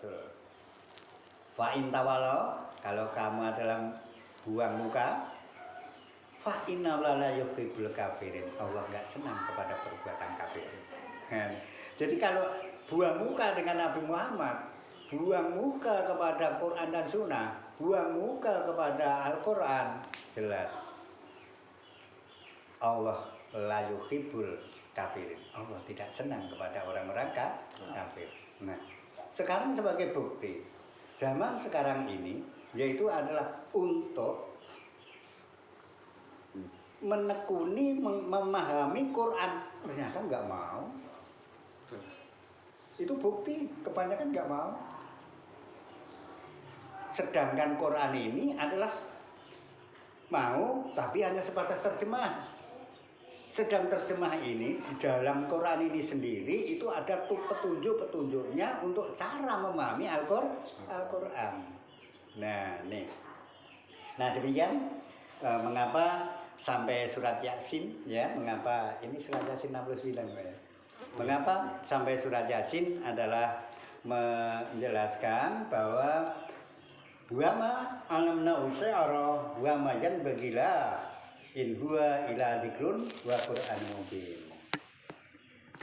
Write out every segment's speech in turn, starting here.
Rasul. Fa in tawallo, kalau kamu adalah buang muka, fa inna la yuhibbul kafirin. Allah enggak senang kepada perbuatan kafir. Jadi kalau buang muka dengan Nabi Muhammad, buang muka kepada Quran dan Sunnah, buang muka kepada Al-Quran, jelas Allah la yuhibbul kafirin. Allah tidak senang kepada orang-orang kafir. Nah, sekarang sebagai bukti, zaman sekarang ini yaitu adalah untuk menekuni, memahami Quran, ternyata nggak mau. Itu bukti, kebanyakan nggak mau. Sedangkan Quran ini adalah mau, tapi hanya sebatas terjemah. Sedang terjemah ini di dalam Quran ini sendiri itu ada petunjuk-petunjuknya untuk cara memahami Al-Quran. Nah, nih. Nah, demikian mengapa sampai surat Yasin ya, mengapa ini surat Yasin 69 ya. Mengapa sampai surat Yasin adalah menjelaskan bahwa wa ma alamna usyara wa ma yanbagila in huwa ila dzikrun wa qur'anun mubin.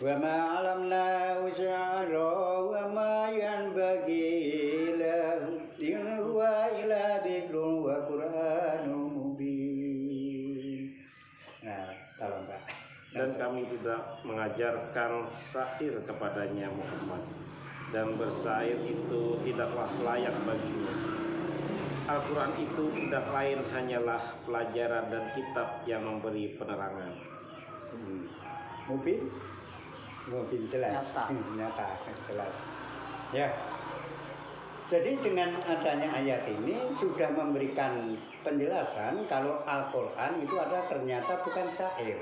Wa ma alamna usyara wa ma yanbagila in huwa ila dzikrun wa qur'anun mubin. Nah, tolong Pak. Dan kami tidak mengajarkan syair kepadanya Muhammad, dan bersair itu tidaklah layak baginya. Al-Quran itu tidak lain hanyalah pelajaran dan kitab yang memberi penerangan. Mubin jelas, nyata jelas. Ya. Jadi dengan adanya ayat ini sudah memberikan penjelasan kalau Al-Quran itu adalah ternyata bukan syair.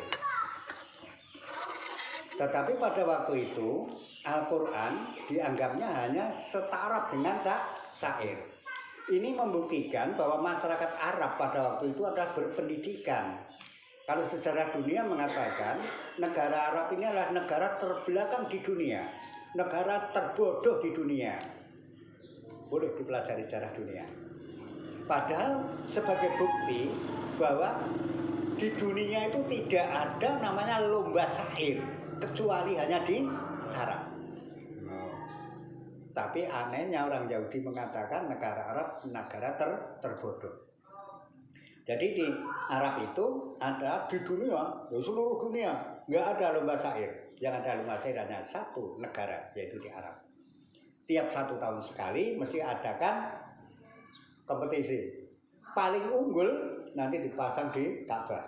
Tetapi pada waktu itu Al-Quran dianggapnya hanya setara dengan syair. Ini membuktikan bahwa masyarakat Arab pada waktu itu adalah berpendidikan. Kalau sejarah dunia mengatakan negara Arab ini adalah negara terbelakang di dunia, negara terbodoh di dunia. Boleh dipelajari sejarah dunia. Padahal sebagai bukti bahwa di dunia itu tidak ada namanya lomba syair, kecuali hanya di Arab. Tapi anehnya orang Yahudi mengatakan negara Arab negara terbodoh. Jadi di Arab itu ada di dunia, di seluruh dunia nggak ada lomba syair. Yang ada lomba syair hanya satu negara, yaitu di Arab. Tiap 1 tahun sekali mesti adakan kompetisi. Paling unggul nanti dipasang di Ka'bah.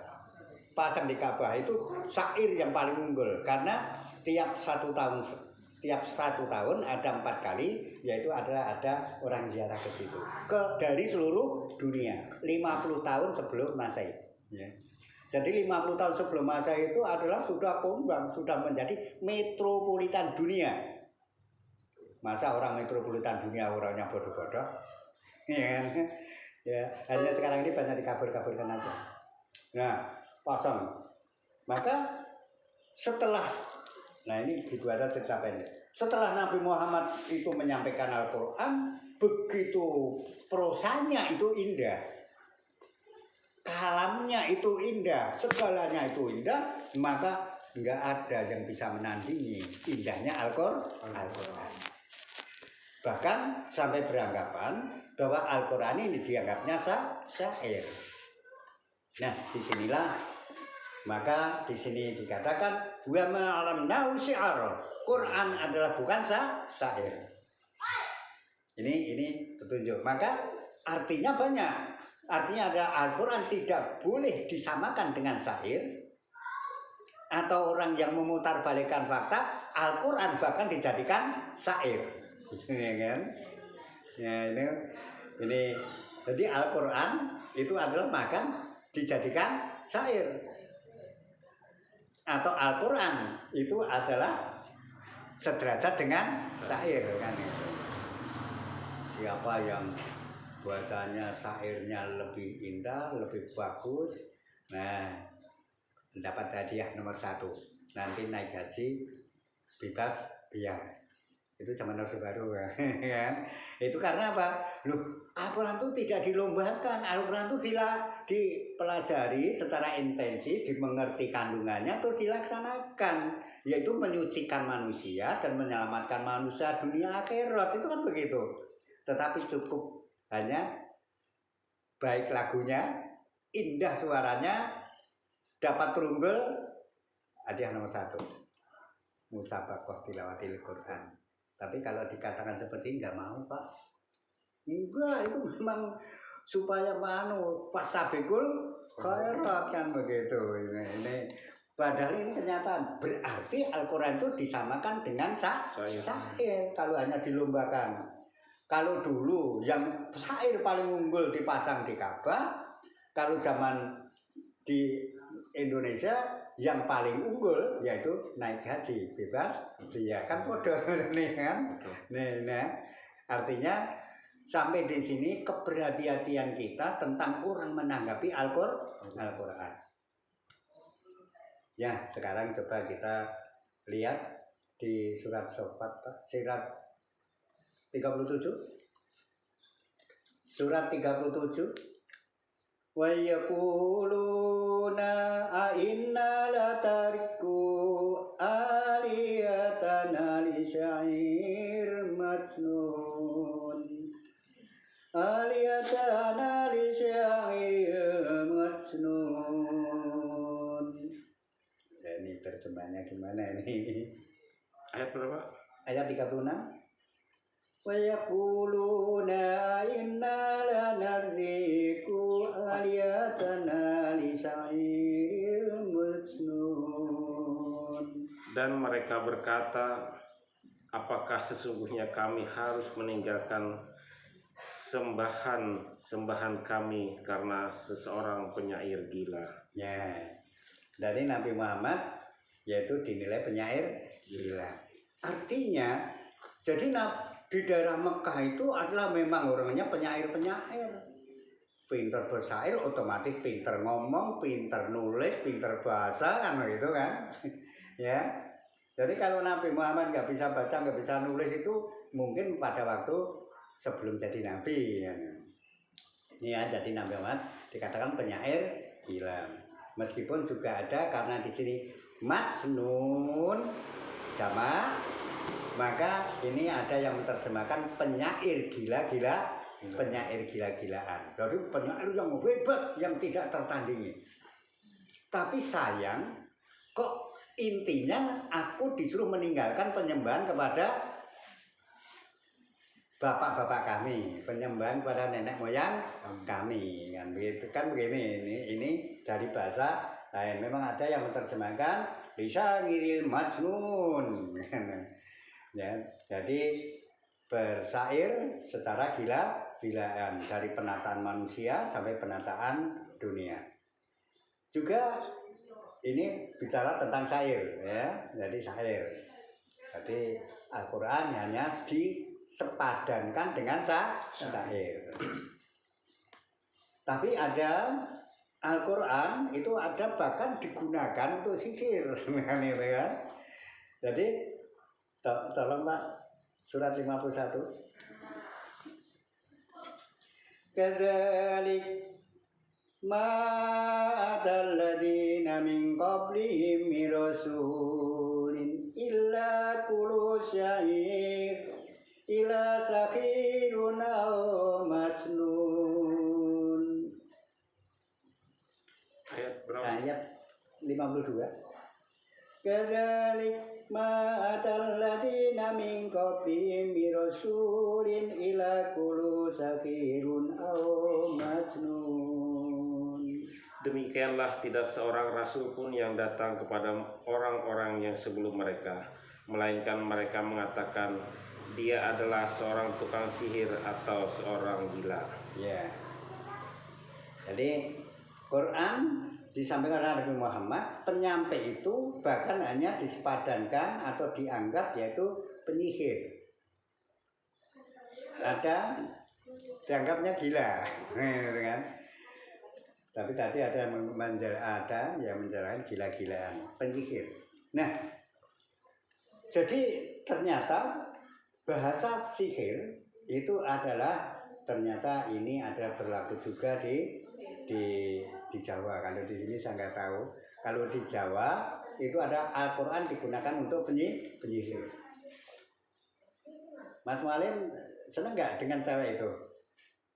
Pasang di Ka'bah itu syair yang paling unggul karena tiap satu tahun ada 4 kali, yaitu adalah ada orang ziarah ke situ dari seluruh dunia 50 tahun sebelum Masehi ya. Jadi 50 tahun sebelum Masehi itu adalah sudah kembang, sudah menjadi metropolitan dunia. Masa orang metropolitan dunia orangnya bodoh-bodoh ya, ya hanya sekarang ini banyak dikabur-kaburkan aja. Nah, pasang. Maka setelah, nah ini dibuat cerita pendek. Setelah Nabi Muhammad itu menyampaikan Al-Quran, begitu prosanya itu indah, kalamnya itu indah, segalanya itu indah, maka nggak ada yang bisa menandingi indahnya Al-Quran. Bahkan sampai beranggapan bahwa Al-Quran ini dianggapnya syair. Nah, disinilah maka di sini dikatakan wa ma alamnahu syi'ar. Quran adalah bukan syair. Ini petunjuk. Maka artinya banyak. Artinya adalah Al-Quran tidak boleh disamakan dengan syair, atau orang yang memutarbalikkan fakta, Al-Quran bahkan dijadikan syair. Ya kan? Ya ini jadi Al-Quran itu adalah makan dijadikan syair, atau Al-Quran itu adalah sederajat dengan syair kan itu. Siapa yang buatannya syairnya lebih indah, lebih bagus, nah mendapat hadiah nomor 1. Nanti naik haji bebas biaya. Itu zaman Orde Baru kan. Itu karena apa? Loh, Al-Quran itu tidak dilombakan. Al-Quran itu dipelajari secara intensif, dimengerti kandungannya, terus dilaksanakan, yaitu menyucikan manusia dan menyelamatkan manusia dunia akhirat. Itu kan begitu. Tetapi cukup hanya baik lagunya, indah suaranya, dapat terunggul, hadiah nomor 1, musabaqah tilawatil Quran. Tapi kalau dikatakan seperti ini nggak mau, Pak. Enggak, itu memang supaya fastabikul khairat kan begitu. Ini padahal ini kenyataan. Berarti Al-Quran itu disamakan dengan syair kalau hanya dilombakan. Kalau dulu yang syair paling unggul dipasang di Ka'bah, kalau zaman di Indonesia yang paling unggul yaitu naik haji bebas biaya kan podo nih kan. Nah, artinya sampai di sini keberhati-hatian kita tentang orang menanggapi Al-Quran. Ya, sekarang coba kita lihat di surat Shofat, surat 37. Surat 37. Wa yaquluna a inna latariku aliyatana li syair majnun. Aliyatana li syair majnun. Ya, ini terjemahnya gimana ini? Ayat berapa? Ayat 36. Wa yaquluna inna lanarriku aliyatana li syairil majnun. Dan mereka berkata, apakah sesungguhnya kami harus meninggalkan sembahan kami karena seseorang penyair gila. Ya, dari Nabi Muhammad yaitu dinilai penyair gila. Artinya, jadi di daerah Mekah itu adalah memang orangnya penyair-penyair. Pinter bersair, otomatis pinter ngomong, pinter nulis, pinter bahasa, kan gitu kan. Ya. Jadi kalau Nabi Muhammad nggak bisa baca, nggak bisa nulis itu mungkin pada waktu sebelum jadi Nabi. Ya, jadi Nabi Muhammad dikatakan penyair gila. Meskipun juga ada karena di sini majnun jamak, maka ini ada yang menerjemahkan penyair gila-gilaan. Jadi penyair yang hebat, yang tidak tertandingi. Tapi sayang, kok intinya aku disuruh meninggalkan penyembahan kepada bapak-bapak kami, penyembahan kepada nenek moyang kami, kan begitu kan begini. Ini dari bahasa lain. Memang ada yang menerjemahkan bisa ngiril majnun. Ya, jadi bersair secara gila-gilaan dari penataan manusia sampai penataan dunia. Juga ini bicara tentang syair, ya. Jadi syair. Jadi Al-Quran hanya disepadankan dengan syair. Tapi ada Al-Quran itu ada bahkan digunakan untuk sihir, kan itu kan. Jadi tolong Pak, surat 51. Kadzalik ma atalladzina min qablihim min rasulin illa qulu syair ila sakhirun aw majnun. Ayat berapa? Ayat 52. Kadzalik ma atalladzina min qablihim bi rasulin ila qulu safirun aw majnun. Demikianlah tidak seorang rasul pun yang datang kepada orang-orang yang sebelum mereka, melainkan mereka mengatakan dia adalah seorang tukang sihir atau seorang gila. Ya. Jadi Quran disampaikan oleh Nabi Muhammad, penyampai itu bahkan hanya disepadankan atau dianggap yaitu penyihir. Ada dianggapnya gila, gitu kan? Tapi tadi ada yang menjelaskan gila-gilaan, penyihir. Nah, jadi ternyata bahasa sihir itu adalah ternyata ini ada berlaku juga di Jawa. Kalau di sini saya nggak tahu. Kalau di Jawa itu ada Al-Quran digunakan untuk penyihir. Mas Mualim seneng nggak dengan cewek itu?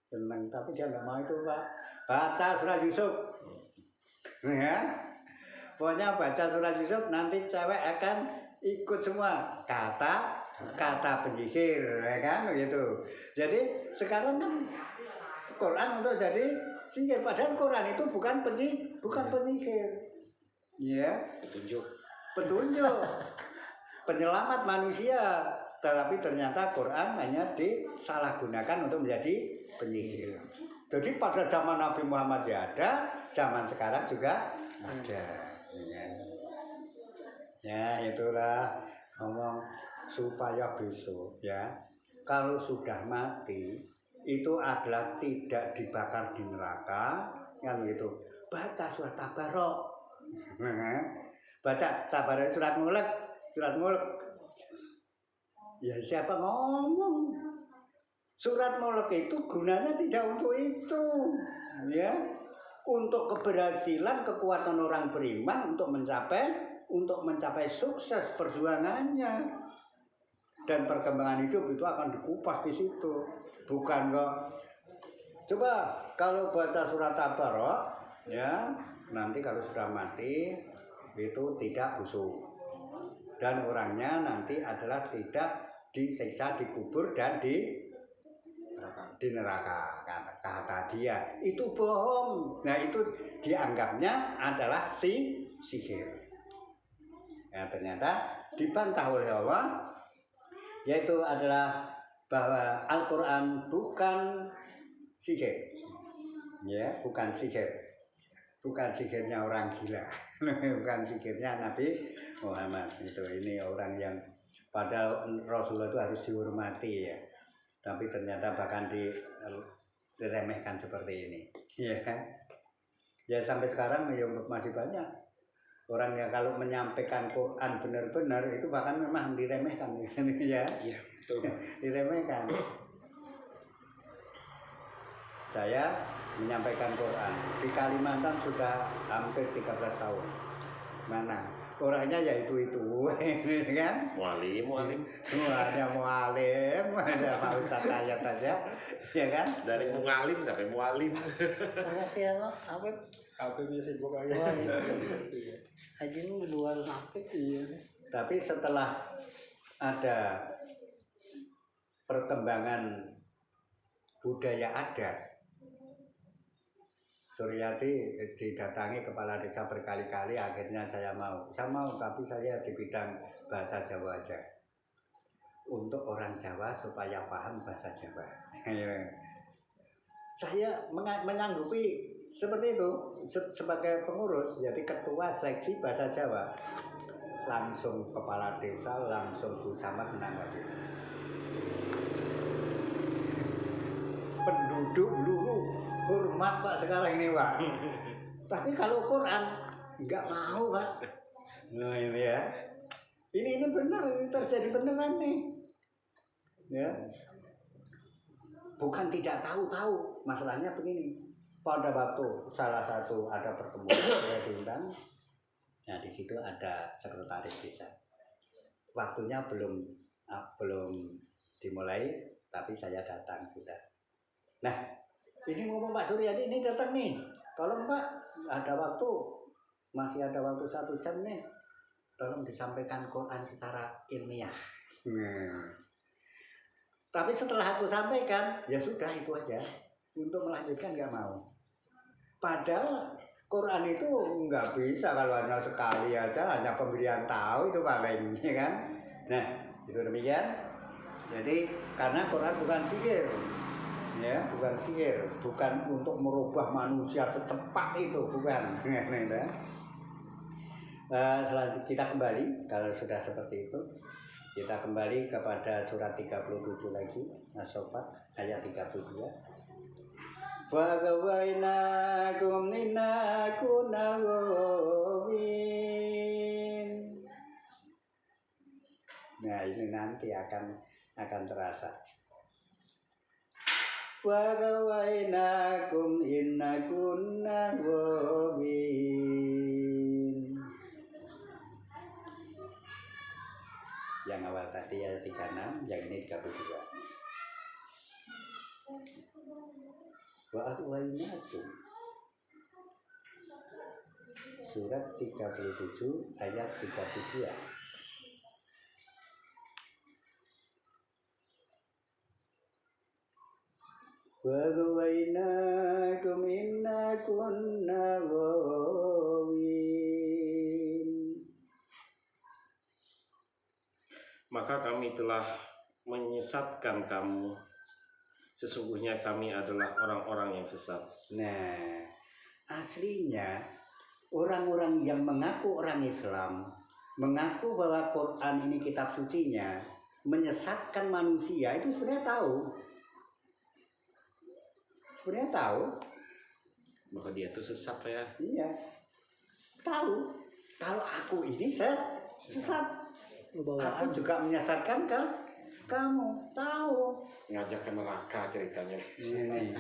Seneng, tapi dia nggak mau itu Pak. Baca surat Yusuf, ya. Pokoknya baca surat Yusuf nanti cewek akan ikut semua kata penyihir, ya kan begitu. Jadi sekarang kan Quran untuk jadi sihir, padahal Quran itu bukan penyihir, ya. Petunjuk, penyelamat manusia. Tetapi ternyata Quran hanya disalahgunakan untuk menjadi penyihir. Jadi pada zaman Nabi Muhammad ya ada, zaman sekarang juga ada. Ya itulah ngomong supaya besok ya. Kalau sudah mati itu adalah tidak dibakar di neraka, kan gitu. Baca surat Tabarok. Baca Tabarok surat Mulk. Ya siapa ngomong? Surat Mulk itu gunanya tidak untuk itu, ya. Untuk keberhasilan kekuatan orang beriman untuk mencapai sukses perjuangannya dan perkembangan hidup itu akan dikupas di situ, bukan kok. Coba kalau baca surat Tabarok, ya nanti kalau sudah mati itu tidak busuk dan orangnya nanti adalah tidak disiksa, dikubur dan di neraka, kata dia itu bohong. Nah itu dianggapnya adalah sihir. Ya, ternyata dibantah oleh Allah, yaitu adalah bahwa Al-Quran bukan sihir, ya bukan sihirnya orang gila, bukan sihirnya Nabi Muhammad. Itu ini orang yang padahal Rasulullah itu harus dihormati ya. Tapi ternyata bahkan diremehkan seperti ini, ya sampai sekarang ya masih banyak orang yang kalau menyampaikan Quran benar-benar itu bahkan memang diremehkan, ya. Iya betul. Diremehkan. Saya menyampaikan Quran di Kalimantan sudah hampir 13 tahun. Mana? Orangnya ya itu kan? Mualim. Hanya mualim, ada Pak Ustadz ayat aja, ya kan? Dari mualim sampai mualim. Makasih ya lo, apa biasa gue kayak. Haji lu luar sampai. Iya. Tapi setelah ada perkembangan budaya adat, Suryati didatangi kepala desa berkali-kali, akhirnya saya mau, tapi saya di bidang bahasa Jawa aja. Untuk orang Jawa supaya paham bahasa Jawa. Saya menyanggupi seperti itu sebagai pengurus, jadi ketua seksi bahasa Jawa. Langsung kepala desa, langsung Bu Camat menanggapi. Penduduk Bluru hormat Pak sekarang ini Pak. Tapi kalau Quran nggak mau Pak. Nah ini ya. Ini benar, ini terjadi beneran nih. Ya. Bukan tidak tahu. Masalahnya begini. Pada waktu salah satu ada pertemuan saya diundang. Nah di situ ada sekretaris desa. Waktunya belum dimulai, tapi saya datang sudah. Nah, ini ngomong Pak Suryadi ini datang nih. Tolong Pak, masih ada waktu 1 jam nih. Tolong disampaikan Quran secara ilmiah. Tapi setelah aku sampaikan, ya sudah itu aja. Untuk melanjutkan nggak mau. Padahal Quran itu nggak bisa kalau hanya sekali aja, hanya pemberian tahu itu paling, ya kan? Nah, itu demikian. Jadi karena Quran bukan sihir. Ya, bukan sihir, bukan untuk merubah manusia secepat itu, bukan. Selanjutnya kita kembali, kalau sudah seperti itu, kita kembali kepada surat 37 lagi, As-Saffat ayat 32. Fagawainakum ninakunawin. Nah ini nanti akan akan terasa. Wa gawainakum inna kunna ghawin. Yang awal tadi ayat 36, yang ini 32. Wa gawainakum. Surat 37 ayat 32. Wa gawainakum inna kunna ghawin. Maka kami telah menyesatkan kamu. Sesungguhnya kami adalah orang-orang yang sesat. Nah, aslinya orang-orang yang mengaku orang Islam, mengaku bahwa Quran ini kitab sucinya, menyesatkan manusia itu sebenarnya tahu. Maka dia itu sesat ya. Iya, tahu. Kalau aku ini sesat, aku juga menyesatkan kamu. Tahu. Ngajak ke neraka ceritanya. Ini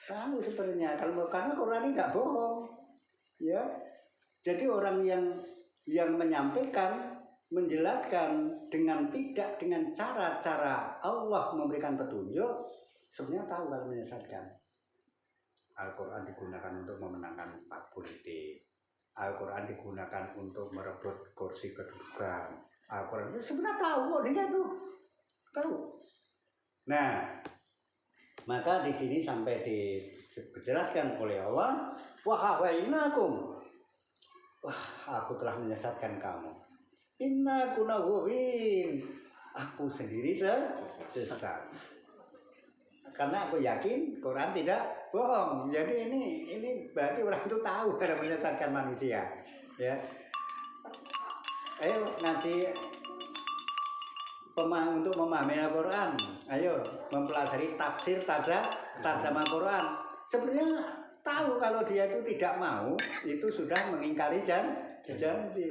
tahu sebenarnya. Karena Quran ini nggak bohong, ya. Jadi orang yang menyampaikan, menjelaskan dengan cara-cara Allah memberikan petunjuk, sebenarnya tahu kalau menyesatkan. Al-Quran digunakan untuk memenangkan politik. Al-Quran digunakan untuk merebut kursi kedudukan. Al-Quran itu sebenarnya tahu kok dia itu. Tahu. Nah, maka di sini sampai dijelaskan oleh Allah, wa hawainakum. Wah, aku telah menyesatkan kamu. Inna kunna ghawin. Aku sendiri sesat. Karena aku yakin Quran tidak bohong. Jadi ini berarti orang itu tahu cara menyesatkan manusia. Ya. Ayo ngaji untuk memahami Al-Quran. Ayo mempelajari tafsir tarjamah Quran. Sebenarnya tahu kalau dia itu tidak mau, itu sudah mengingkari janji.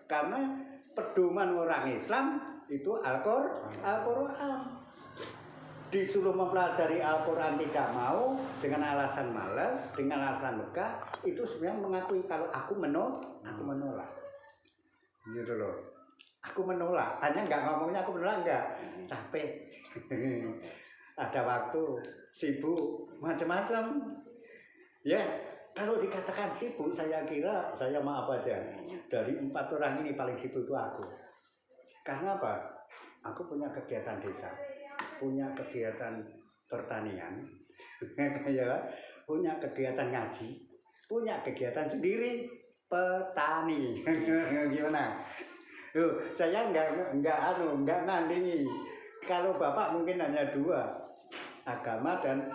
Karena pedoman orang Islam itu Al-Quran. Disuruh mempelajari Al-Quran tidak mau dengan alasan malas, dengan alasan megah, itu sebenarnya mengakui kalau aku menolak. Gitu loh. Aku menolak, hanya nggak ngomongnya aku menolak, enggak, capek. Ada waktu, sibuk, macam-macam. Ya, kalau dikatakan sibuk, saya kira saya maaf aja. Dari 4 orang ini paling sibuk itu aku. Karena apa? Aku punya kegiatan desa, punya kegiatan pertanian, ya, punya kegiatan ngaji, punya kegiatan sendiri petani. Gimana? Saya nggak nandingi. Kalau bapak mungkin hanya 2, agama dan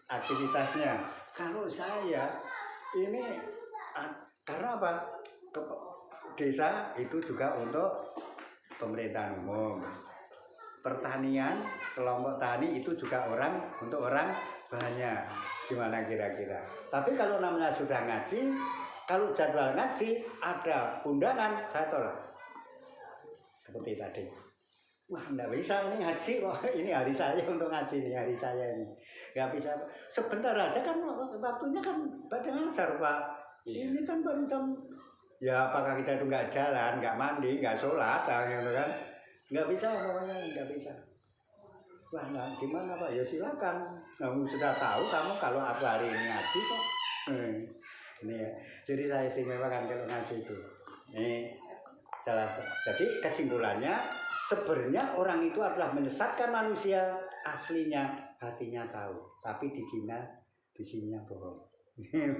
aktivitasnya. Kalau saya ini karena apa? Desa itu juga untuk pemerintahan umum. Pertanian, kelompok tani itu juga untuk orang banyak. Gimana kira-kira? Tapi kalau namanya sudah ngaji, kalau jadwal ngaji ada undangan, saya tolak. Seperti tadi. Wah, enggak bisa ini ngaji kok. Ini hari saya untuk ngaji nih, hari saya ini. Enggak bisa. Sebentar aja kan waktunya kan pada ngasar, Pak. Ini kan baru jam. Ya apakah kita itu enggak jalan, enggak mandi, enggak sholat, gitu kan? Enggak bisa pokoknya, enggak bisa. Wah, nah, gimana Pak? Ya silakan. Kamu sudah tahu kamu kalau aku hari ini ngaji kok. Ini ya. Jadi saya istimewakan kalau ngaji itu. Nih. Jadi kesimpulannya sebenarnya orang itu adalah menyesatkan manusia, aslinya hatinya tahu, tapi di sininya bohong.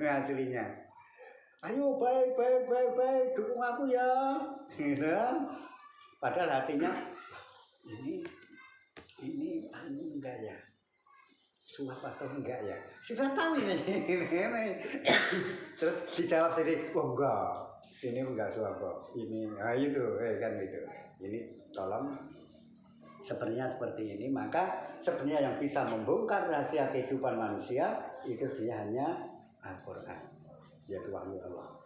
Aslinya. Ayo baik, dukung aku ya. Gitu kan? Padahal hatinya ini enggak ya. Suap atau enggak ya? Sudah tahu ini. Terus dijawab sendiri, oh enggak. Ini enggak suap kok. Ini, nah itu, kan gitu. Ini tolong sebenarnya seperti ini. Maka sebenarnya yang bisa membongkar rahasia kehidupan manusia itu dia hanya Al-Quran, yaitu wahyu Allah.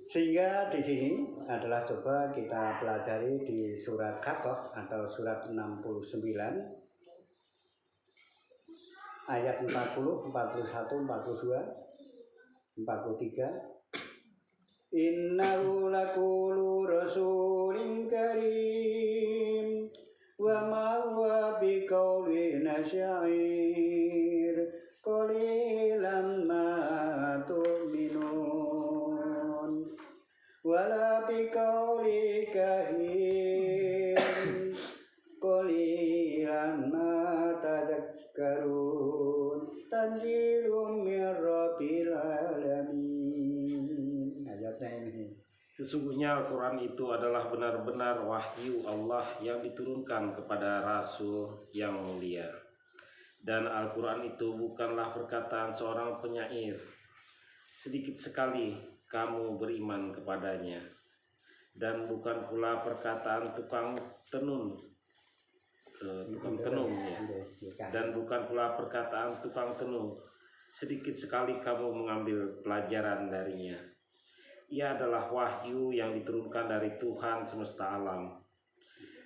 Sehingga di sini adalah coba kita pelajari di surat Qaf atau surat 69 ayat 40, 41, 42, 43. Innahu laqulu rasulin karim wa ma huwa biqauli syair qalilan ma tu'minun wala biqauli kahin qalilan ma tadhakkarun tanzilum min rabbil alamin. Ayatnya ini. Sesungguhnya Al-Quran itu adalah benar-benar wahyu Allah yang diturunkan kepada Rasul yang mulia. Dan Al-Quran itu bukanlah perkataan seorang penyair. Sedikit sekali kamu beriman kepadanya. Dan bukan pula perkataan tukang tenun. Dan bukan pula perkataan tukang tenun. Sedikit sekali kamu mengambil pelajaran darinya. Ia adalah wahyu yang diturunkan dari Tuhan semesta alam.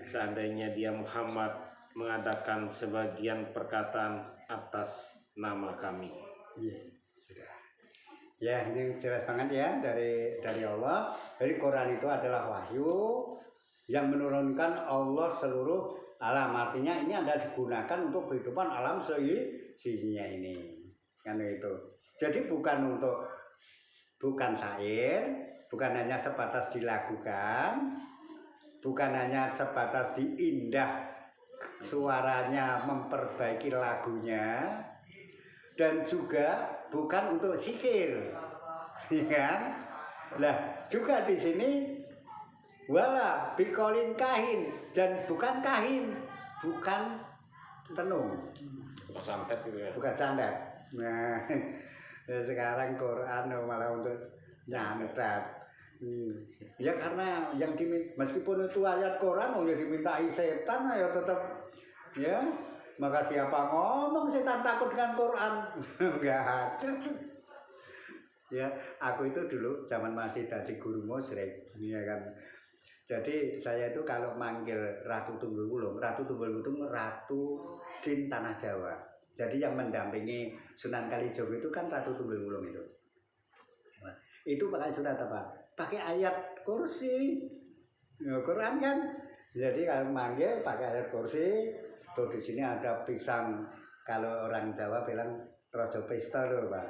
Seandainya dia Muhammad mengadakan sebagian perkataan atas nama kami. Iya, sudah. Ya, ini jelas banget ya dari Allah. Jadi Quran itu adalah wahyu yang menurunkan Allah seluruh alam. Artinya ini adalah digunakan untuk kehidupan alam seisinya ini. Kan itu. Jadi bukan syair, bukan hanya sebatas dilakukan, bukan hanya sebatas diindah suaranya, memperbaiki lagunya, dan juga bukan untuk sihir, ya kan? Lah juga di sini wala biqaulin kahin, dan bukan kahin, bukan tenung, Bukan santet gitu ya. bukan santet. Nah, sekarang Quran malah untuk nyantet. Ya karena yang meskipun itu ayat Quran yang dimintai setan ya tetap ya. Maka siapa ngomong setan takut dengan Quran? Enggak ada. Ya, aku itu dulu zaman masih jadi guru musyrik, ya kan. Jadi saya itu kalau manggil Ratu Tunggul Wulung Ratu Jin Tanah Jawa. Jadi yang mendampingi Sunan Kalijogo itu kan Ratu Tunggul Wulung itu. Itu pakai surat apa? Pakai ayat kursi. Ya, Quran kan. Jadi kalau manggil pakai ayat kursi. Tuh di sini ada pisang. Kalau orang Jawa bilang rojo pesta loh, Pak.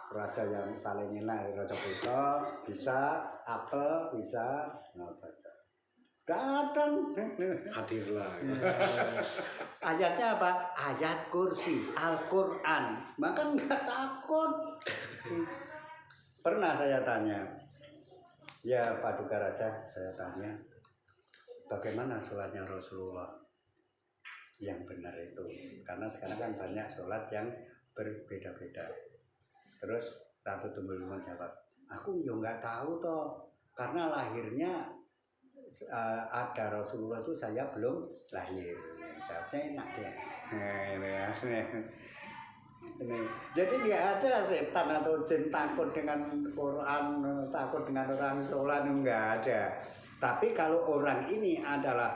Raja yang paling enak rojo pesta, bisa apel, bisa apa aja. Datang Hadirlah. Ayatnya apa? Ayat kursi Al-Quran. Maka nggak takut. Pernah saya tanya, ya Paduka Raja, saya tanya, bagaimana sholatnya Rasulullah yang benar itu? Karena sekarang kan banyak sholat yang berbeda-beda. Terus Ratu Tunggul Wulung jawab, aku juga nggak tahu toh, karena lahirnya ada Rasulullah itu saya belum lahir. Jawabnya enak ya. Jadi nggak ada setan atau jin takut dengan Quran, takut dengan orang sholat, nggak ada. Tapi kalau orang ini adalah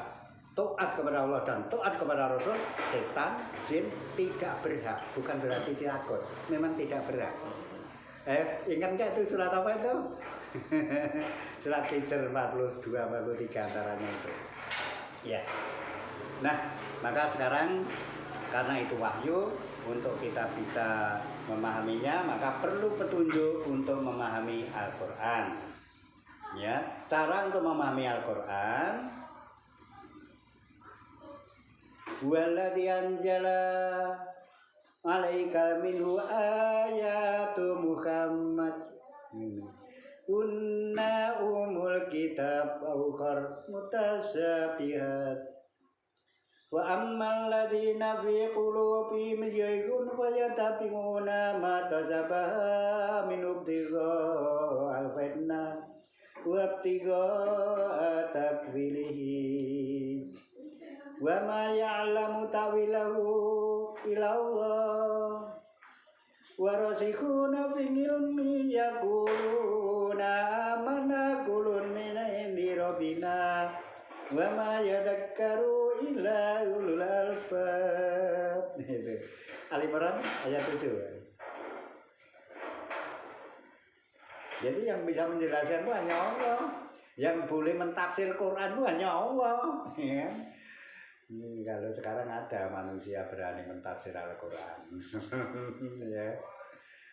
taat kepada Allah dan taat kepada Rasul, setan, jin tidak berhak. Bukan berarti takut, memang tidak berhak. Ingat nggak itu surat apa itu? Surat Hijr 42, 43 antaranya itu. Ya. Nah, maka sekarang karena itu wahyu, untuk kita bisa memahaminya maka perlu petunjuk untuk memahami Al-Quran. Ya, cara untuk memahami Al-Quran, walladzi anzala alaika minhu ayatu Muhammad kunna umul kitab ukhar mutasyabihat wa ammal ladzina fi qulubihim zaygun fayattabi'una ma tashabaha min ibtigha'a al-fitnah wa ibtigha'a takwilihi wa ma ya'lamu tawilahu illa Allah warasikhuna fil ilmi yaquluna amanna kullun min indi rabbina wa ma yadhakkaru illa ulul albab. Ali Imran ayat 7. Jadi yang bisa menjelaskan itu hanya Allah. Yang boleh mentafsir Quran itu hanya Allah. Ya. Kalau sekarang ada manusia berani mentafsir Al-Quran. Ya.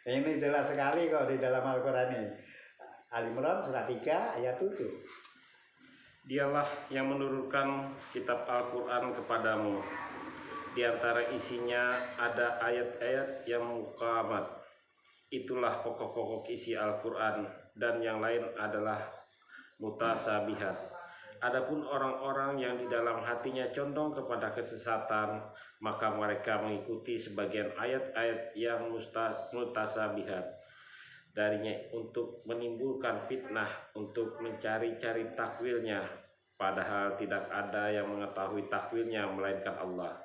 Ini jelas sekali kok di dalam Al-Quran ini. Ali Imran surat 3 ayat 7. Dialah yang menurunkan kitab Al-Quran kepadamu. Di antara isinya ada ayat-ayat yang muhkamat. Itulah pokok-pokok isi Al-Quran, dan yang lain adalah mutasabihat. Adapun orang-orang yang di dalam hatinya condong kepada kesesatan, maka mereka mengikuti sebagian ayat-ayat yang mutasabihat darinya untuk menimbulkan fitnah, untuk mencari-cari takwilnya, padahal tidak ada yang mengetahui takwilnya melainkan Allah.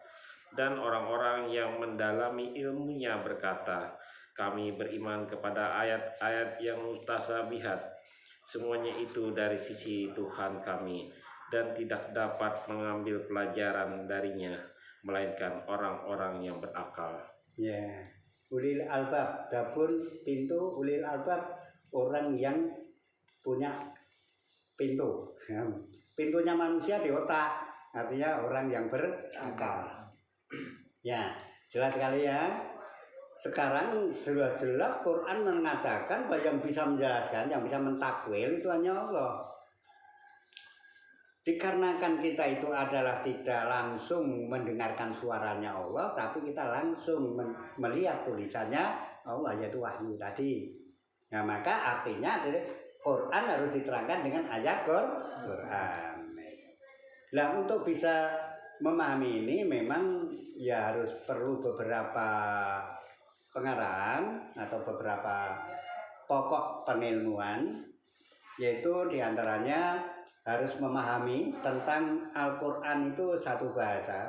Dan orang-orang yang mendalami ilmunya berkata, kami beriman kepada ayat-ayat yang mutasabihat. Semuanya itu dari sisi Tuhan kami, dan tidak dapat mengambil pelajaran darinya melainkan orang-orang yang berakal. Ya, ulil albab, dapun pintu ulil albab, orang yang punya pintu. Ya. Pintunya manusia di otak, artinya orang yang berakal. Ya, jelas sekali ya. Sekarang sudah jelas Quran mengatakan bahwa yang bisa menjelaskan, yang bisa mentakwil itu hanya Allah. Dikarenakan kita itu adalah tidak langsung mendengarkan suaranya Allah, tapi kita langsung melihat tulisannya Allah, yaitu wahyu tadi. Nah, maka artinya Quran harus diterangkan dengan ayat Quran. Nah, untuk bisa memahami ini memang ya harus perlu beberapa pengarahan atau beberapa pokok pengilmuan, yaitu diantaranya harus memahami tentang Al-Quran itu satu bahasa.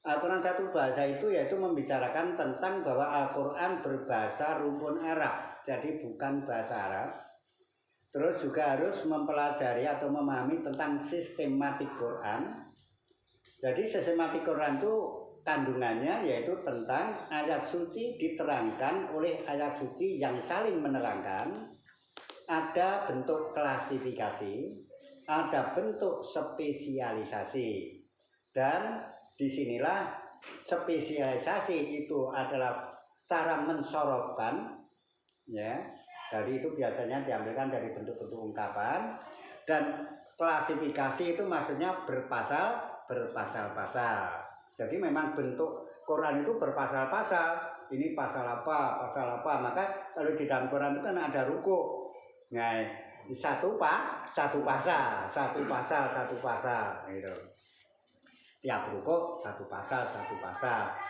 Al-Quran satu bahasa itu yaitu membicarakan tentang bahwa Al-Quran berbahasa rumpun Arab, jadi bukan bahasa Arab. Terus juga harus mempelajari atau memahami tentang sistematik Quran. Jadi sistematik Quran itu kandungannya yaitu tentang ayat suci diterangkan oleh ayat suci yang saling menerangkan. Ada bentuk klasifikasi, ada bentuk spesialisasi, dan disinilah spesialisasi itu adalah cara mensorotkan, ya. Dari itu biasanya diambilkan dari bentuk-bentuk ungkapan, dan klasifikasi itu maksudnya berpasal-pasal. Jadi memang bentuk Quran itu berpasal-pasal. Ini pasal apa, maka kalau di dalam Quran itu kan ada ruku. Nah, satu pasal gitu. Tiap ruku satu pasal.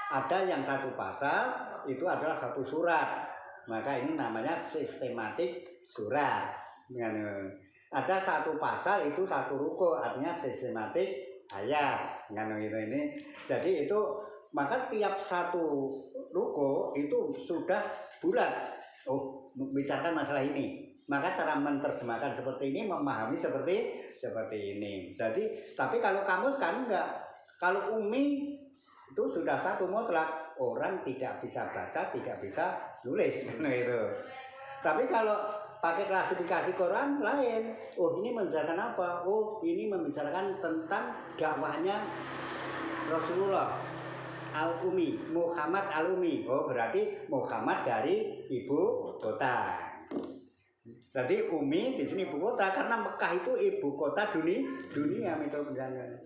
Ada yang satu pasal itu adalah satu surat. Maka ini namanya sistematik surat. Ada satu pasal itu satu ruku, artinya sistematik ayat. Gitu ini. Jadi itu maka tiap satu ruku itu sudah bulat. Oh, bicarakan masalah ini. Maka cara menerjemahkan seperti ini, memahami seperti ini. Jadi, tapi kalau kamus kan enggak. Kalau umi itu sudah satu mutlak, orang tidak bisa baca, tidak bisa nulis, gitu. Tapi kalau pakai klasifikasi Quran lain. Oh, ini membicarakan apa? Oh, ini membicarakan tentang dakwahnya Rasulullah Al-Umi, Muhammad Al-Umi. Oh, berarti Muhammad dari ibu kota. Jadi Umi di sini ibu kota karena Mekah itu ibu kota dunia mitos penjelasan.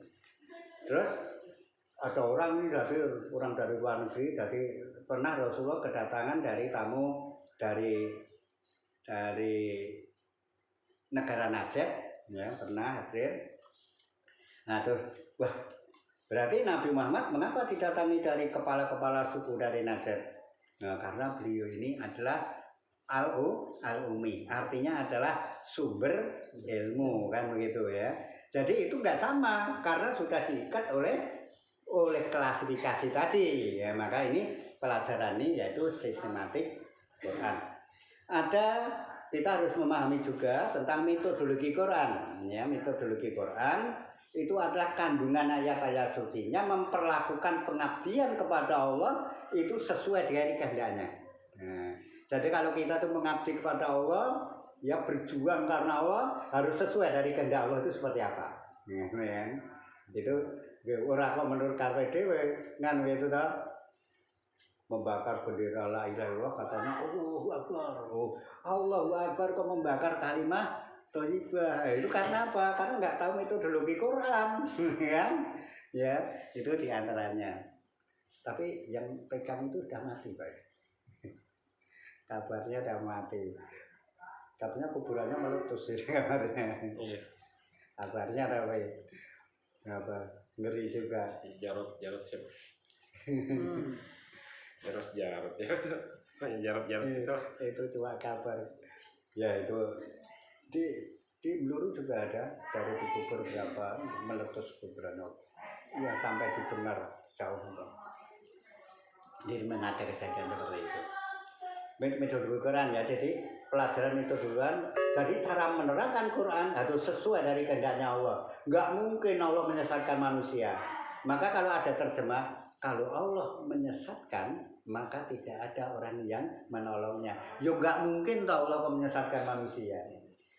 Terus ada orang dari luar negeri, jadi pernah Rasulullah kedatangan dari tamu dari negara Najd, ya pernah hadir. Nah terus, wah berarti Nabi Muhammad mengapa didatangi dari kepala-kepala suku dari Najd? Nah karena beliau ini adalah Al-Umi, artinya adalah sumber ilmu, kan begitu ya. Jadi itu nggak sama karena sudah diikat oleh klasifikasi tadi, ya maka ini pelajaran ini yaitu sistematik Quran. Kita harus memahami juga tentang metodologi Quran. Ya, metodologi Quran itu adalah kandungan ayat-ayat sucinya memperlakukan pengabdian kepada Allah itu sesuai dengan kehendaknya. Nah, jadi kalau kita tuh mengabdi kepada Allah, ya berjuang karena Allah harus sesuai dari kehendak Allah itu seperti apa. Ya, itu orang kok menurut karpe dewe ngan itu dah membakar bendera la ilaha illallah katanya Allahu Akbar. Oh, Allahu Akbar kok membakar kalimat thayyibah. Itu karena apa? Karena nggak tahu metodologi Quran, kan? Ya, itu diantaranya. Tapi yang pegang itu udah mati, Pak. Kabarnya udah mati. Katanya kuburannya meletus itu kabarnya. Iya. Kabarnya apa? Ngeri juga. Jarot siapa? Jarot itu cuma kabar ya. Itu di Bluru juga ada dari dikubur berapa meletus kuburan ya sampai didengar jauh. Jadi memang ada kejadian seperti itu. Metode Quran ya, jadi pelajaran metode Quran. Jadi cara menerangkan Quran harus sesuai dari kehendaknya Allah. Nggak mungkin Allah menyesatkan manusia. Maka kalau ada terjemah, kalau Allah menyesatkan maka tidak ada orang yang menolongnya. Ya nggak mungkin toh Allah menyesatkan manusia.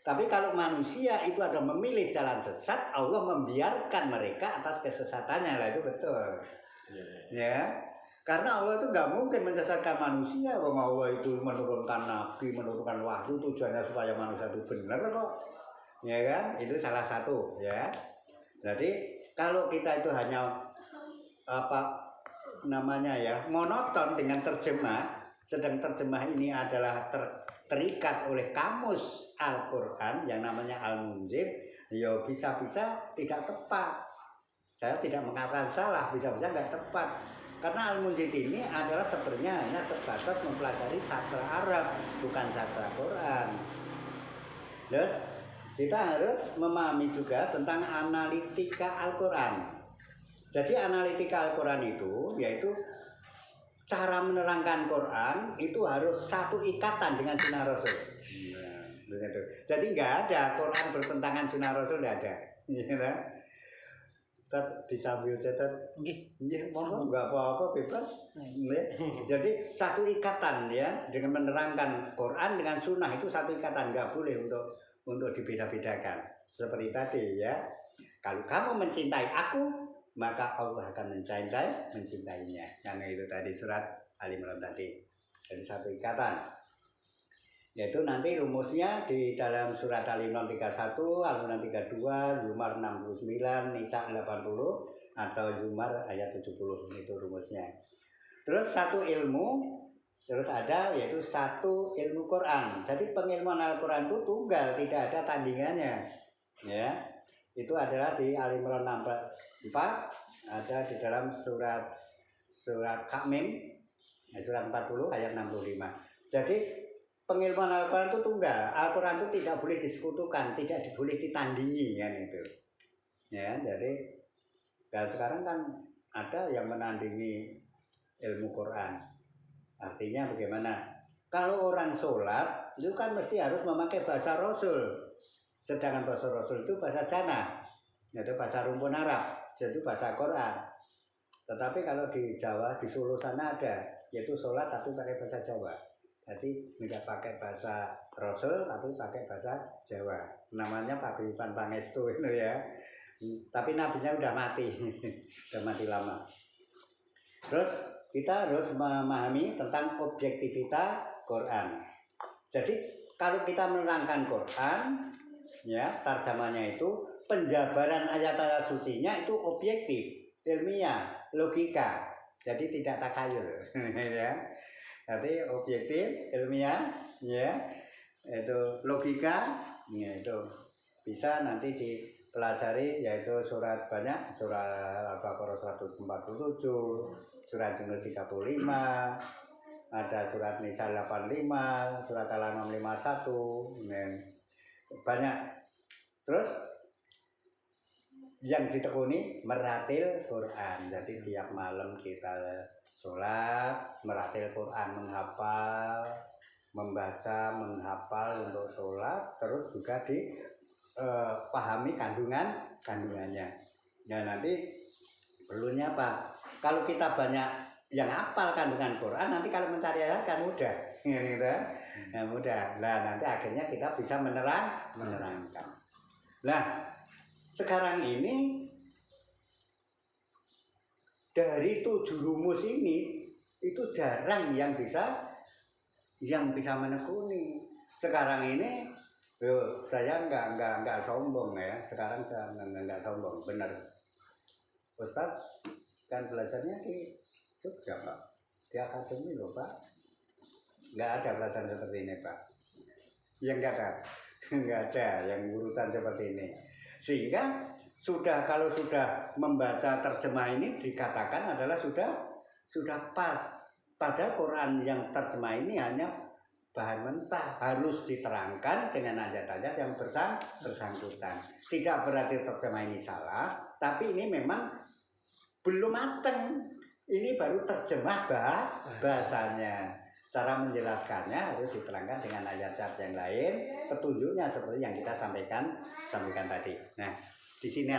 Tapi kalau manusia itu ada memilih jalan sesat, Allah membiarkan mereka atas kesesatannya, lah itu betul. Ya, karena Allah itu nggak mungkin menyesatkan manusia. Wong Allah itu menurunkan nabi, menurunkan wahyu tujuannya supaya manusia itu benar kok. Ya kan? Itu salah satu ya. Jadi kalau kita itu hanya monoton dengan terjemah, sedang terjemah ini adalah terikat oleh kamus Al-Quran yang namanya Al-Munzir, ya bisa-bisa tidak tepat. Saya tidak mengatakan salah, bisa-bisa nggak tepat. Karena Al-Munzir ini adalah sebenarnya hanya sebatas mempelajari sastra Arab, bukan sastra Quran. Terus kita harus memahami juga tentang analitika Al-Quran. Jadi analitika Al-Quran itu yaitu cara menerangkan Quran itu harus satu ikatan dengan sunnah Rasul. Nah, begitu. Jadi nggak ada Quran bertentangan sunnah Rasul, nggak ada. Disambil catat, nggak apa-apa, bebas. Jadi satu ikatan ya dengan menerangkan Quran dengan sunnah itu satu ikatan, nggak boleh untuk dibeda-bedakan. Seperti tadi ya, kalau kamu mencintai aku, maka Allah akan mencintainya. Karena itu tadi surat Ali Imran tadi. Jadi satu ikatan. Yaitu nanti rumusnya di dalam surat Ali Imran 31, Al Imran 32, Zumar 69, Nisa 80 atau Zumar ayat 70 itu rumusnya. Terus satu ilmu, terus ada yaitu satu ilmu Quran. Jadi pengilmuan Al-Quran itu tunggal, tidak ada tandingannya. Ya. Itu adalah di Al Imran 4 ada di dalam surat Kamim surat 40 ayat 65. Jadi pengilmuan Al-Quran itu tunggal. Al-Quran itu tidak boleh disekutukan, tidak boleh ditandingi kan itu. Ya, jadi dan sekarang kan ada yang menandingi ilmu Quran. Artinya bagaimana? Kalau orang sholat itu kan mesti harus memakai bahasa Rasul. Sedangkan bahasa Rasul itu bahasa Jannah, yaitu bahasa rumpun Arab, jadi bahasa Quran. Tetapi kalau di Jawa, di Solo sana ada, yaitu sholat tapi pakai bahasa Jawa. Jadi tidak pakai bahasa Rasul tapi pakai bahasa Jawa. Namanya Paguyuban Pangestu itu ya. Tapi nabinya udah mati, udah mati lama. Terus kita harus memahami tentang objektivitas Quran. Jadi kalau kita menerangkan Quran, ya tarjamannya itu penjabaran ayat-ayat sucinya itu objektif, ilmiah, logika. Jadi tidak takhayul, ya. Jadi objektif, ilmiah, ya, itu logika, ya itu bisa nanti dipelajari yaitu surat banyak, surat Al-Baqarah 147, surat Yunus 35, ada surat Nisa 85, surat Al-An'am 51, banyak. Terus yang ditekuni meratil Quran. Jadi tiap malam kita sholat, meratil Quran, menghafal, membaca, menghafal untuk sholat, terus juga dipahami kandungannya. Nah nanti perlunya apa? Kalau kita banyak yang hafal kandungan Quran, nanti kalau mencari ayat kan mudah, gitu. Nah, mudah. Nah nanti akhirnya kita bisa menerangkan. Nah sekarang ini dari 7 rumus ini itu jarang yang bisa menekuni. Sekarang ini saya nggak sombong ya. Sekarang saya nggak sombong, benar. Ustadz kan belajarnya di Jogja Pak, di akademi loh Pak. Nggak ada pelajaran seperti ini Pak. Yang nggak ada yang urutan seperti ini. Sehingga kalau sudah membaca terjemah ini dikatakan adalah sudah pas. Padahal Quran yang terjemah ini hanya bahan mentah, harus diterangkan dengan ayat-ayat yang bersangkutan. Tidak berarti terjemah ini salah, tapi ini memang belum mateng. Ini baru terjemah bahasanya. Cara menjelaskannya harus diterangkan dengan ayat-ayat yang lain, petunjuknya seperti yang kita sampaikan tadi. Nah, di sini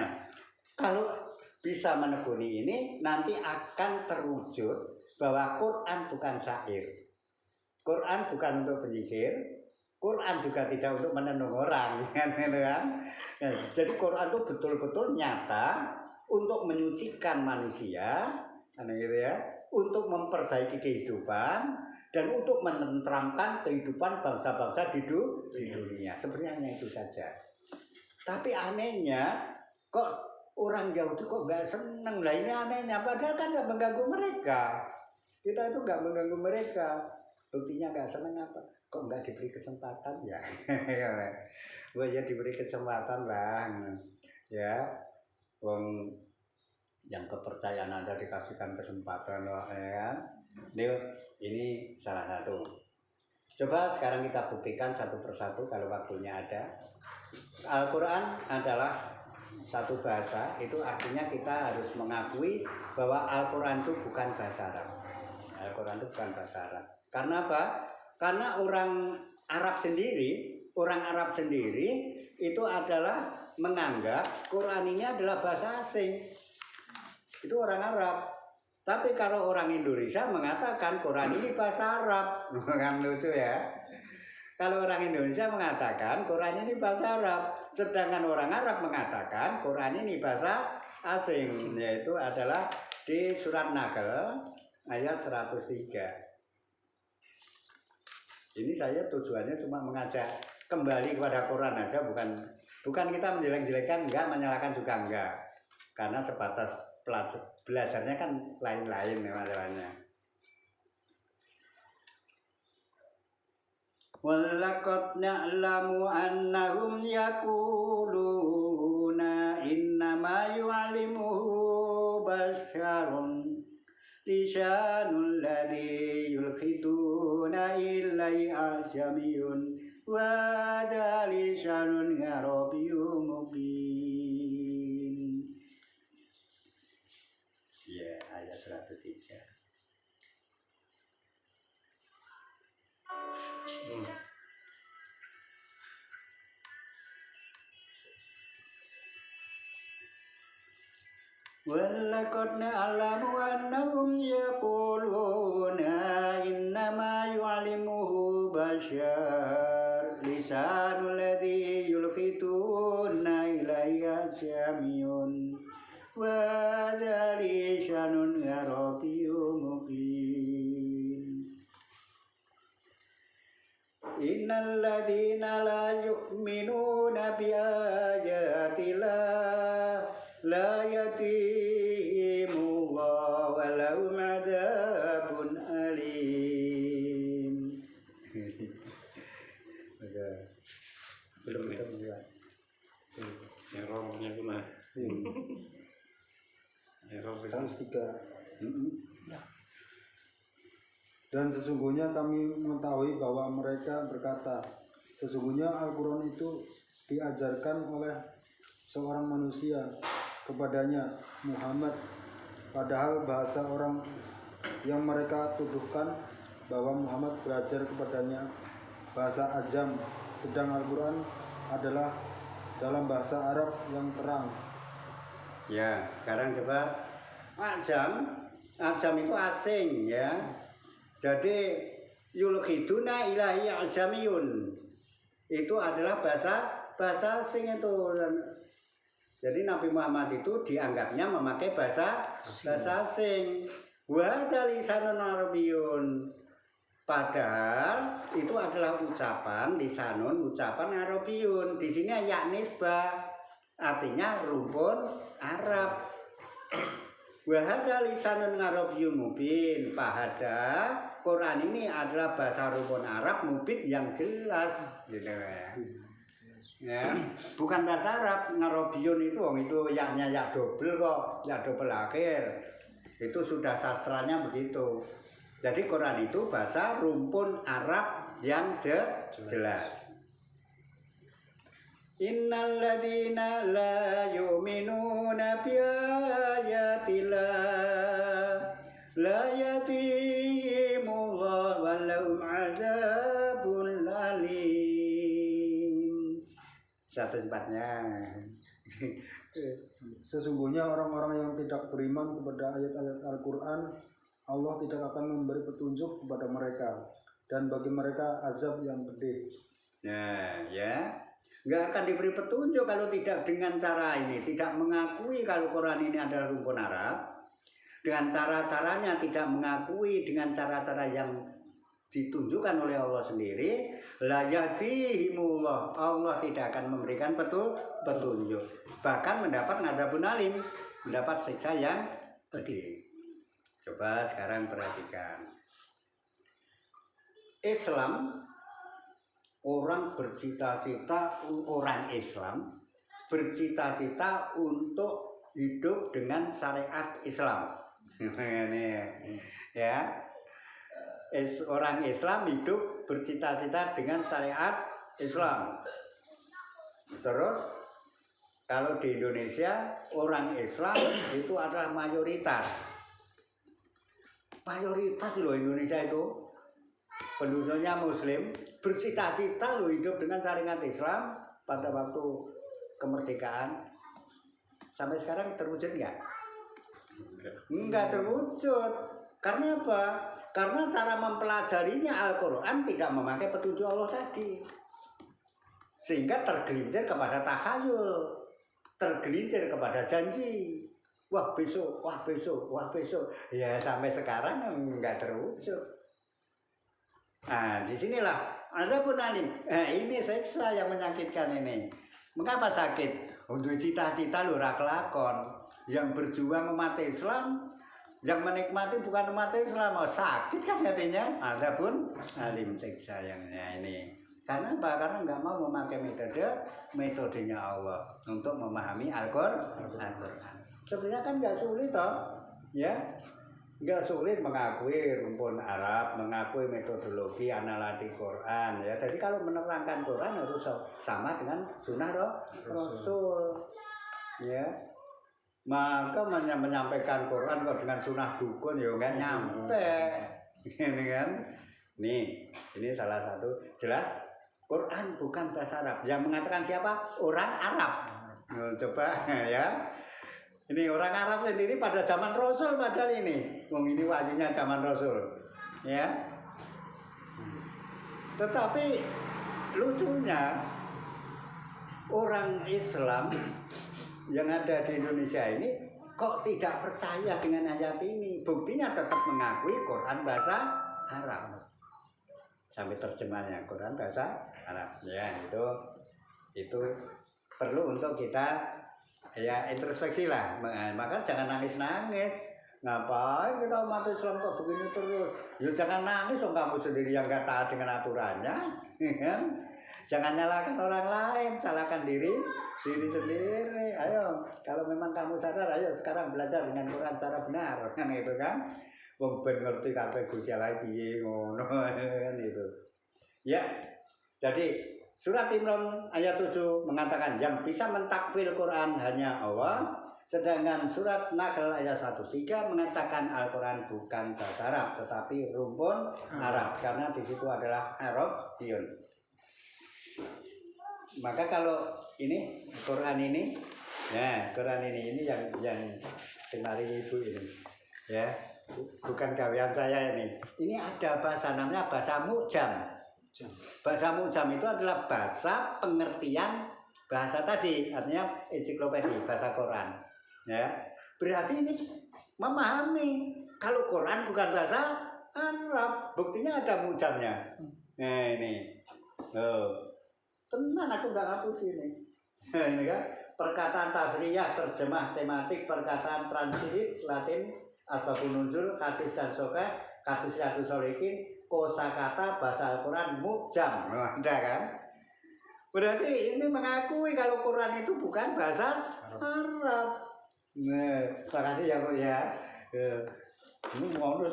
kalau bisa menekuni ini nanti akan terwujud bahwa Quran bukan syair. Quran bukan untuk penyihir, Quran juga tidak untuk menenung orang, kan? Jadi Quran itu betul-betul nyata untuk menyucikan manusia, gitu ya, untuk memperbaiki kehidupan. Dan untuk menenteramkan kehidupan bangsa-bangsa di dunia. Sebenarnya hanya itu saja. Tapi anehnya, kok orang Yahudi kok nggak seneng lah, ini anehnya. Padahal kan nggak mengganggu mereka. Kita itu nggak mengganggu mereka. Buktinya nggak seneng apa? Kok nggak diberi kesempatan ya? Wah ya diberi kesempatan lah. Ya, wong yang kepercayaan Anda dikasihkan kesempatan loh, ya. Ini salah satu. Coba sekarang kita buktikan satu persatu kalau waktunya ada. Al-Quran adalah satu bahasa, itu artinya kita harus mengakui bahwa Al-Quran itu bukan bahasa Arab. Al-Quran itu bukan bahasa Arab. Karena apa? Karena orang Arab sendiri itu adalah menganggap Quran ini adalah bahasa asing. Itu orang Arab. Tapi kalau orang Indonesia mengatakan Quran ini bahasa Arab, kan lucu ya. Kalau orang Indonesia mengatakan Quran ini bahasa Arab, sedangkan orang Arab mengatakan Quran ini bahasa asing, yaitu adalah di surat Nahl ayat 103. Ini saya tujuannya cuma mengajak kembali kepada Quran aja, bukan kita menjelek-jelekan, enggak, menyalahkan juga enggak. Karena sebatas belajarnya kan lain-lain masalahnya. Walaqad na'lamu annahum yaquluna innama yu'allimuhu basyarun lisanul ladzi yulkhiduna illai ajamiyun wa lisanun arabiyyun mubin. Ya, ayat 103. Walaqad na'lamu annahum yaquluna innama yu'allimuhu basyar lisanul ladzi yulkhituna ilayya jamiyun wa lisanun arabiyyun mubin. Innal ladzina la yu'minuna bi ayatillah la yatimu walau madzabun alim. Belum ya. Errornya gimana? Error 103. Dan sesungguhnya kami mengetahui bahwa mereka berkata, sesungguhnya Al-Quran itu diajarkan oleh seorang manusia kepadanya Muhammad, padahal bahasa orang yang mereka tuduhkan bahwa Muhammad belajar kepadanya bahasa Ajam, sedang Al-Quran adalah dalam bahasa Arab yang terang. Ya, sekarang coba Ajam itu asing ya. Jadi yulkhiduna ilahi ajamiyun. Itu adalah bahasa asing itu. Jadi Nabi Muhammad itu dianggapnya memakai bahasa asing. Wa lisanun arabiyyun. Padahal itu adalah ucapan lisanun, ucapan arabiyyun. Di sini ya nisbah, artinya rumpun Arab. Wa lisanun arabiyyun mubin. Padahal Quran ini adalah bahasa rumpun Arab mubin yang jelas, gitu ya. Bukan bahasa Arab. Ngarabiyyun itu yaknya yak double kok, yak double akhir. Itu sudah sastranya begitu. Jadi Quran itu bahasa rumpun Arab yang jelas. Innal ladzina la yu'minuna bi ayatillah la yatimullah walahum azabun alim. Satu tempatnya. Sesungguhnya orang-orang yang tidak beriman kepada ayat-ayat Al-Quran, Allah tidak akan memberi petunjuk kepada mereka, dan bagi mereka azab yang pedih. Nah, ya, nggak akan diberi petunjuk kalau tidak dengan cara ini, tidak mengakui kalau Quran ini adalah rumpun Arab, dengan cara-caranya tidak mengakui dengan cara-cara yang ditunjukkan oleh Allah sendiri, la yahdihimullah, Allah tidak akan memberikan petunjuk, bahkan mendapat ngadabun alim, mendapat siksa yang pedih. Coba sekarang perhatikan Islam, orang Islam bercita-cita untuk hidup dengan syariat Islam. Ini ya. Orang Islam hidup bercita-cita dengan syariat Islam. Terus kalau di Indonesia orang Islam itu adalah mayoritas loh. Indonesia itu penduduknya Muslim, bercita-cita loh hidup dengan syariat Islam pada waktu kemerdekaan. Sampai sekarang terwujud nggak? Enggak terwujud. Karena apa? Karena cara mempelajarinya Al-Quran tidak memakai petunjuk Allah tadi. Sehingga tergelincir kepada takhayul, tergelincir kepada janji. Wah besok. Ya sampai sekarang enggak terwujud. Nah disinilah azabun alim. Ini siksa yang menyakitkan ini. Mengapa sakit? Untuk cita-cita lu kelakon. Yang berjuang umat Islam, yang menikmati bukan umat Islam, sakit kan hatinya. Adapun alim siksa yang ini. Karena apa? Karena nggak mau memakai metodenya Allah untuk memahami Al-Quran. Sebenarnya kan nggak sulit toh, ya. Nggak sulit mengakui rumpun Arab, mengakui metodologi analitik Quran, ya. Jadi kalau menerangkan Quran harus sama dengan sunnah Rasul, ya. Maka menyampaikan Quran kok dengan sunnah dukun ya nggak nyampe, ini kan? Nih, ini salah satu jelas Quran bukan bahasa Arab. Yang mengatakan siapa? Orang Arab. Coba ya. Ini orang Arab sendiri pada zaman Rasul padahal ini. Ini wahyunya zaman Rasul, ya. Tetapi lucunya orang Islam yang ada di Indonesia ini kok tidak percaya dengan ayat ini. Buktinya tetap mengakui Quran bahasa Arab. Sampai terjemahnya Quran bahasa Arab. Ya, itu perlu untuk kita ya introspeksi lah. Maka jangan nangis-nangis. Ngapain kita umat Islam kok begini terus? Ya jangan nangis, kamu sendiri yang gak taat dengan aturannya, kan? Jangan nyalakan orang lain, salahkan diri sendiri. Ayo, kalau memang kamu sadar, ayo sekarang belajar dengan Quran secara benar, kan itu kan? Wong ben ngerti kabeh Gusti Allah piye ngono kan itu. Ya. Jadi surat Imran ayat 7 mengatakan yang bisa mentakfil Quran hanya Allah, Sedangkan surat Nahl ayat 1:3 mengatakan Al-Quran bukan bahasa Arab tetapi rumpun Arab karena di situ adalah Arabiyun. Maka kalau ini Quran ini, ya Quran ini yang semari ibu ini, ya bukan gawean saya ini. Ini ada bahasa namanya bahasa mu'jam. Bahasa mu'jam itu adalah bahasa pengertian bahasa tadi, artinya ensiklopedia bahasa Quran. Ya, berarti ini memahami kalau Quran bukan bahasa Arab, buktinya ada mu'jamnya. Nah ini, tenan aku nggak hapus ini. Nah, ini kan perkataan tafsiriyah, terjemah tematik, perkataan translate Latin, asbabun nuzul, hadis dan sokeh, hadis riyadhus sholihin, kosakata bahasa Al-Quran mu'jam. Ada kan? Berarti ini mengakui kalau Quran itu bukan bahasa Arab. Nah, makasih ya Bu ya. Ini mau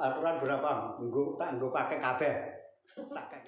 Al-Quran berapa? Tak pakai kabeh. Tak